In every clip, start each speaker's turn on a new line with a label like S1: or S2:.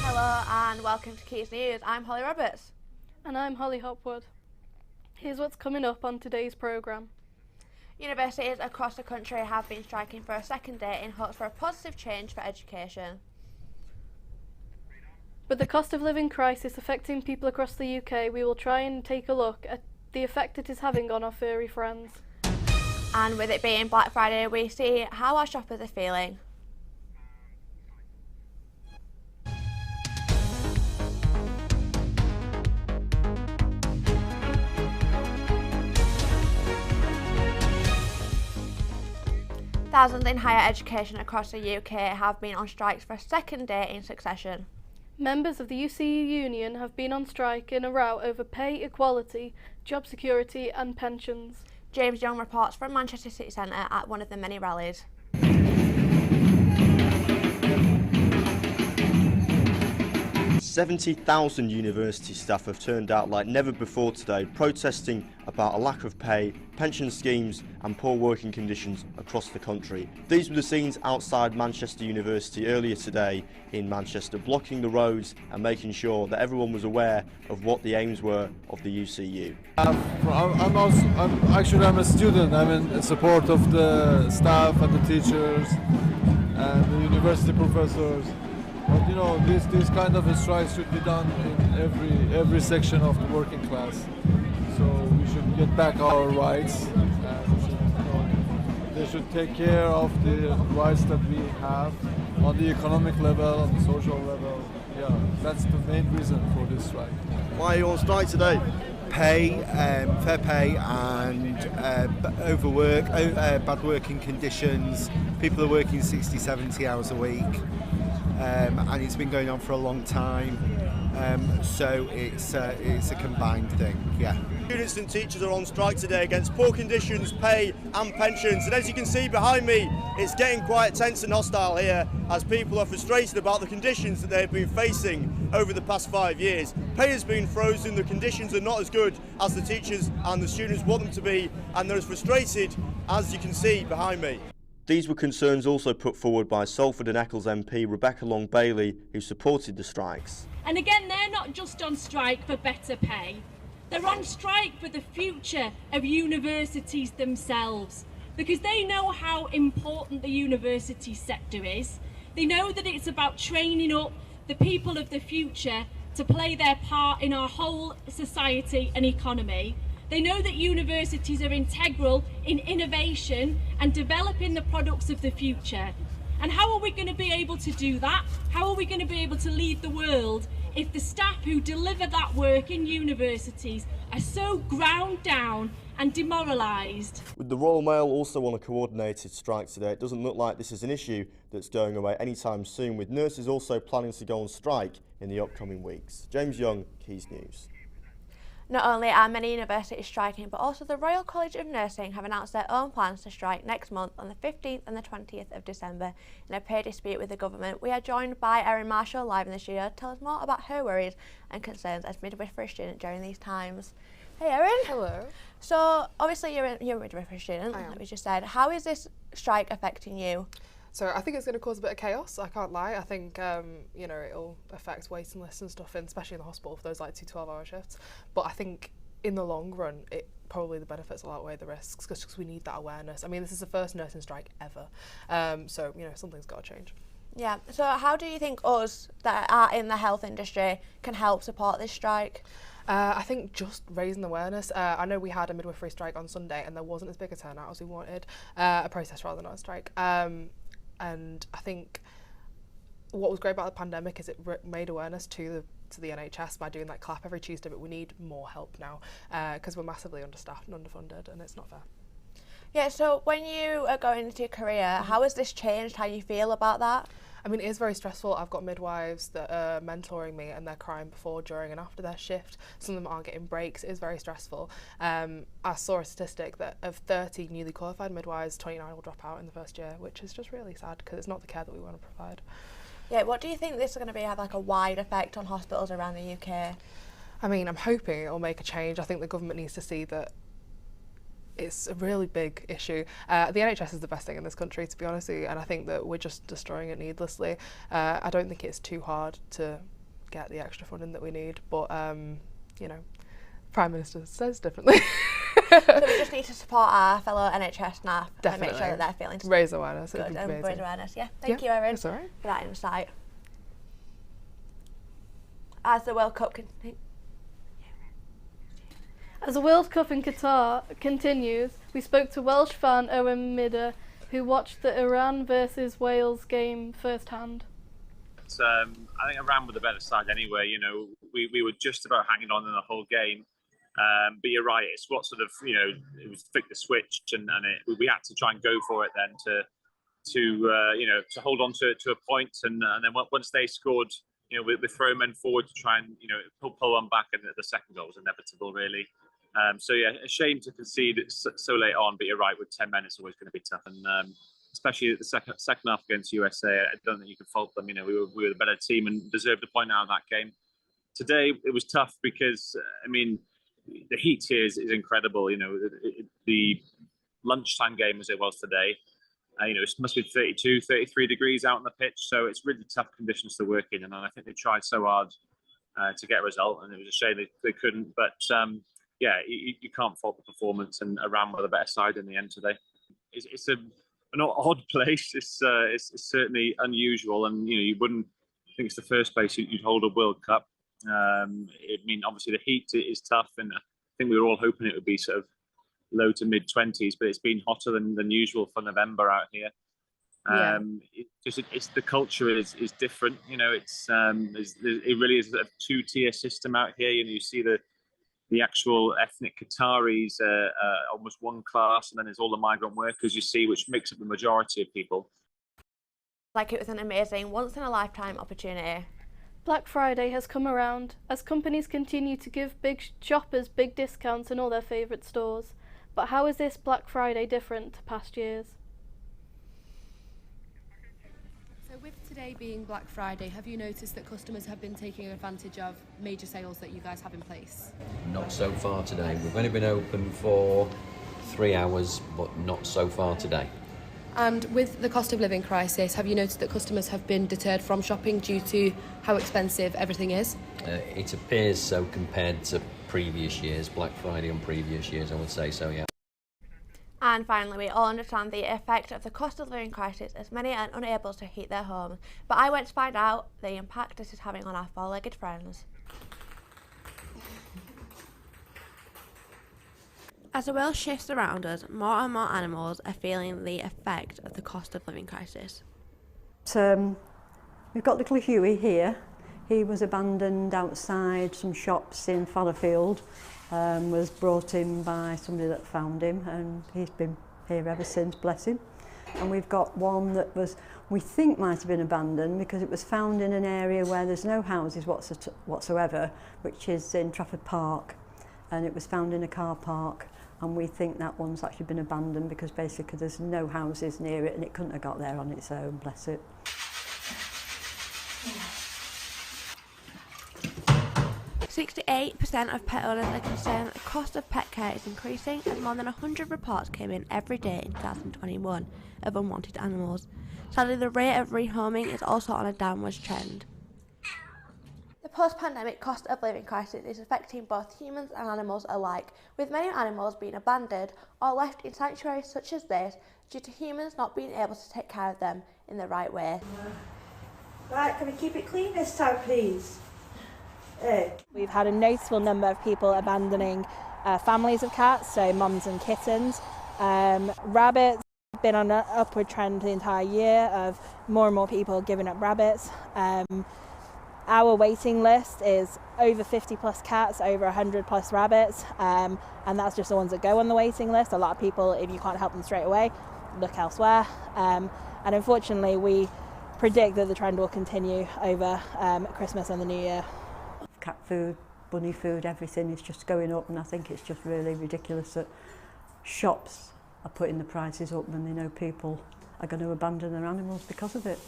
S1: Hello and welcome to Quays News. I'm Holly Roberts.
S2: And I'm Holly Hopwood. Here's what's coming up on today's programme.
S1: Universities across the country have been striking for a second day in hopes for a positive change for education.
S2: With the cost of living crisis affecting people across the UK, we will try and take a look at the effect it is having on our furry friends.
S1: And with it being Black Friday, we see how our shoppers are feeling. Thousands in higher education across the UK have been on strikes for a second day in succession.
S2: Members of the UCU union have been on strike in a row over pay equality, job security and pensions.
S1: James Young reports from Manchester City Centre at one of the many rallies.
S3: 70,000 university staff have turned out like never before today, protesting about a lack of pay, pension schemes and poor working conditions across the country. These were the scenes outside Manchester University earlier today in Manchester, blocking the roads and making sure that everyone was aware of what the aims were of the UCU.
S4: I'm a student. I'm in support of the staff and the teachers and the university professors. But you know, these kind of strikes should be done in every section of the working class. So we should get back our rights. And, they should take care of the rights that we have on the economic level, on the social level. Yeah, that's the main reason for this strike.
S3: Why are you on strike today?
S5: Pay, fair pay and overwork, bad working conditions. People are working 60, 70 hours a week. And it's been going on for a long time, so it's a combined thing, yeah.
S3: Students and teachers are on strike today against poor conditions, pay and pensions, and as you can see behind me, it's getting quite tense and hostile here as people are frustrated about the conditions that they've been facing over the past 5 years. Pay has been frozen, the conditions are not as good as the teachers and the students want them to be, and they're as frustrated as you can see behind me. These were concerns also put forward by Salford and Eccles MP Rebecca Long-Bailey, who supported the strikes.
S6: And again, they're not just on strike for better pay. They're on strike for the future of universities themselves, because they know how important the university sector is. They know that it's about training up the people of the future to play their part in our whole society and economy. They know that universities are integral in innovation and developing the products of the future. And how are we going to be able to do that? How are we going to be able to lead the world if the staff who deliver that work in universities are so ground down and demoralised?
S3: With the Royal Mail also on a coordinated strike today, it doesn't look like this is an issue that's going away anytime soon, with nurses also planning to go on strike in the upcoming weeks. James Young, Quays News.
S1: Not only are many universities striking, but also the Royal College of Nursing have announced their own plans to strike next month on the 15th and the 20th of December in a pay dispute with the government. We are joined by Erin Marshall live in the studio to tell us more about her worries and concerns as midwifery student during these times. Hey Erin.
S7: Hello.
S1: So obviously you're a midwifery student, like we just said. How is this strike affecting you?
S7: So I think it's going to cause a bit of chaos, I can't lie. I think, you know, it'll affect waiting lists and stuff, especially in the hospital for those like 2 12-hour shifts. But I think in the long run, probably the benefits will outweigh the risks because we need that awareness. I mean, this is the first nursing strike ever. So, you know, something's got to change.
S1: Yeah, so how do you think us that are in the health industry can help support this strike?
S7: I think just raising awareness. I know we had a midwifery strike on Sunday and there wasn't as big a turnout as we wanted, a protest rather than not a strike. And I think what was great about the pandemic is it made awareness to the NHS by doing that clap every Tuesday, but we need more help now because we're massively understaffed and underfunded and it's not fair.
S1: Yeah, so when you are going into your career, how has this changed how you feel about that?
S7: I mean, it is very stressful. I've got midwives that are mentoring me and they're crying before, during and after their shift. Some of them aren't getting breaks. It is very stressful. I saw a statistic that of 30 newly qualified midwives, 29 will drop out in the first year, which is just really sad because it's not the care that we want to provide.
S1: Yeah, what do you think this is going to have like a wide effect on hospitals around the UK?
S7: I mean, I'm hoping it will make a change. I think the government needs to see that it's a really big issue. The NHS is the best thing in this country, to be honest with you, and I think that we're just destroying it needlessly. I don't think it's too hard to get the extra funding that we need. But you know, Prime Minister says differently.
S1: So we just need to support our fellow NHS staff and make sure that they're feeling
S7: raise awareness.
S1: good and
S7: amazing.
S1: raise awareness. Yeah, thank you, Erin,
S7: that's all right.
S1: for that insight. As the World Cup
S2: As the World Cup in Qatar continues, we spoke to Welsh fan Owen Midder, who watched the Iran versus Wales game firsthand.
S8: I think Iran were the better side anyway. You know, we were just about hanging on in the whole game. But you're right, it's what sort of, you know, it was flick the switch and we had to try and go for it then to you know, to hold on to a point. And then once they scored, you know, we throw men forward to try and, you know, pull them back, and the second goal was inevitable, really. So yeah, a shame to concede it so late on, but you're right, with 10 men it's always going to be tough. And especially the second half against USA, I don't think you can fault them. You know, we were the better team and deserved a point out of that game. Today it was tough because, I mean, the heat here is incredible. You know, the lunchtime game as it was today, you know, it must be 32, 33 degrees out on the pitch. So it's really tough conditions to work in. And I think they tried so hard to get a result, and it was a shame they couldn't. But yeah, you can't fault the performance, and Iran were the better side in the end today. It's an odd place. It's certainly unusual, and you know, you wouldn't think it's the first place you'd hold a World Cup. I mean, obviously the heat is tough, and I think we were all hoping it would be sort of low to mid 20s, but it's been hotter than usual for November out here.
S2: Yeah.
S8: It's the culture is different. You know, it really is a two-tier system out here. You know, you see the actual ethnic Qataris, almost one class, and then there's all the migrant workers you see, which makes up the majority of people.
S1: like it was an amazing once-in-a-lifetime opportunity.
S2: Black Friday has come around as companies continue to give big shoppers big discounts in all their favourite stores. But how is this Black Friday different to past years?
S9: So with today being Black Friday, have you noticed that customers have been taking advantage of major sales that you guys have in place?
S10: Not so far today. We've only been open for 3 hours, but not so far today.
S9: And with the cost of living crisis, have you noticed that customers have been deterred from shopping due to how expensive everything is?
S10: It appears so compared to previous years, Black Friday on previous years, I would say so, yeah.
S1: And finally, we all understand the effect of the cost of living crisis as many are unable to heat their homes. But I went to find out the impact this is having on our four-legged friends. As the world shifts around us, more and more animals are feeling the effect of the cost of living crisis.
S11: We've got little Huey here. He was abandoned outside some shops in Fallowfield, was brought in by somebody that found him, and he's been here ever since, bless him. And we've got one that we think might have been abandoned because it was found in an area where there's no houses whatsoever, which is in Trafford Park, and it was found in a car park. And we think that one's actually been abandoned because basically there's no houses near it and it couldn't have got there on its own, bless it.
S1: %68% of pet owners are concerned that the cost of pet care is increasing, as more than 100 reports came in every day in 2021 of unwanted animals. Sadly, the rate of rehoming is also on a downwards trend. The post-pandemic cost of living crisis is affecting both humans and animals alike, with many animals being abandoned or left in sanctuaries such as this due to humans not being able to take care of them in the right way.
S12: Right, can we keep it clean this time, please?
S13: We've had a noticeable number of people abandoning families of cats, so mums and kittens. Rabbits have been on an upward trend the entire year of more and more people giving up rabbits. Our waiting list is over 50 plus cats, over 100 plus rabbits, and that's just the ones that go on the waiting list. A lot of people, if you can't help them straight away, look elsewhere. And unfortunately, we predict that the trend will continue over Christmas and the New Year.
S11: Cat food, bunny food, everything is just going up, and I think it's just really ridiculous that shops are putting the prices up when they know people are going to abandon their animals because of it.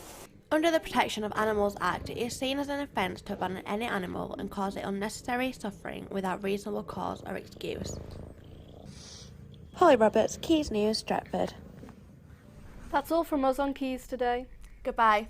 S1: Under the Protection of Animals Act, it is seen as an offence to abandon any animal and cause it unnecessary suffering without reasonable cause or excuse. Holly Roberts, Quays News, Stratford.
S2: That's all from us on Quays today.
S1: Goodbye.